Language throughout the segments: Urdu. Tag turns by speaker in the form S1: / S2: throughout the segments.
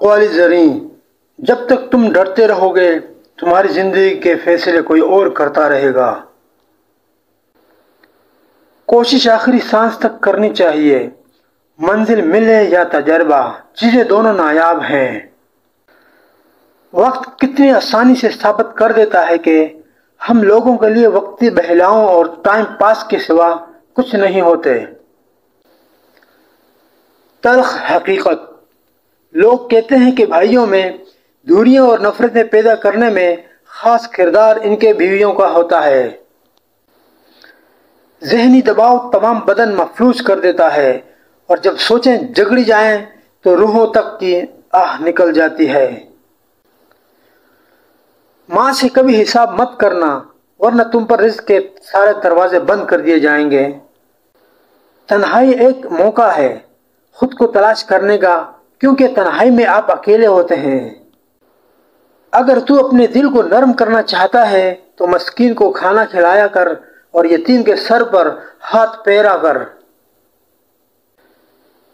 S1: اقوال زریں، جب تک تم ڈرتے رہو گے تمہاری زندگی کے فیصلے کوئی اور کرتا رہے گا۔ کوشش آخری سانس تک کرنی چاہیے، منزل ملے یا تجربہ، چیزیں دونوں نایاب ہیں۔ وقت کتنی آسانی سے ثابت کر دیتا ہے کہ ہم لوگوں کے لیے وقتی بہلاؤں اور ٹائم پاس کے سوا کچھ نہیں ہوتے۔ تلخ حقیقت، لوگ کہتے ہیں کہ بھائیوں میں دوریاں اور نفرتیں پیدا کرنے میں خاص کردار ان کے بیویوں کا ہوتا ہے۔ ذہنی دباؤ تمام بدن مفلوج کر دیتا ہے، اور جب سوچیں جگڑی جائیں تو روحوں تک کی آہ نکل جاتی ہے۔ ماں سے کبھی حساب مت کرنا، ورنہ تم پر رزق کے سارے دروازے بند کر دیے جائیں گے۔ تنہائی ایک موقع ہے خود کو تلاش کرنے کا، کیونکہ تنہائی میں آپ اکیلے ہوتے ہیں۔ اگر تو اپنے دل کو نرم کرنا چاہتا ہے تو مسکین کو کھانا کھلایا کر اور یتیم کے سر پر ہاتھ پھیرا کر۔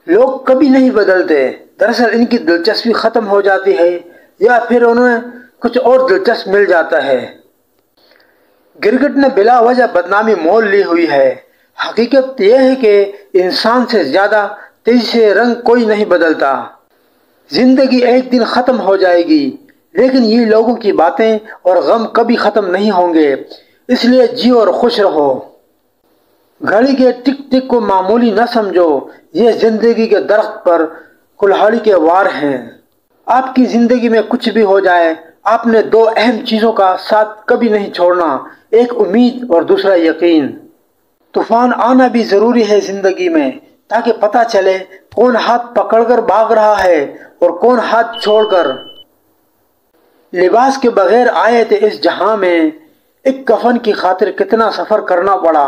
S1: لوگ کبھی نہیں بدلتے، دراصل ان کی دلچسپی ختم ہو جاتی ہے یا پھر انہیں کچھ اور دلچسپ مل جاتا ہے۔ گرگٹ نے بلا وجہ بدنامی مول لی ہوئی ہے۔ حقیقت یہ ہے کہ انسان سے زیادہ تیزی سے رنگ کوئی نہیں بدلتا۔ زندگی ایک دن ختم ہو جائے گی، لیکن یہ لوگوں کی باتیں اور غم کبھی ختم نہیں ہوں گے، اس لیے جیو اور خوش رہو۔ گھڑی کے ٹک ٹک کو معمولی نہ سمجھو، یہ زندگی کے درخت پر کلہاڑی کے وار ہیں۔ آپ کی زندگی میں کچھ بھی ہو جائے، آپ نے دو اہم چیزوں کا ساتھ کبھی نہیں چھوڑنا، ایک امید اور دوسرا یقین۔ طوفان آنا بھی ضروری ہے زندگی میں، تاکہ پتہ چلے کون ہاتھ پکڑ کر بھاگ رہا ہے اور کون ہاتھ چھوڑ کر۔ لباس کے بغیر آئے تھے اس جہاں میں، ایک کفن کی خاطر کتنا سفر کرنا پڑا۔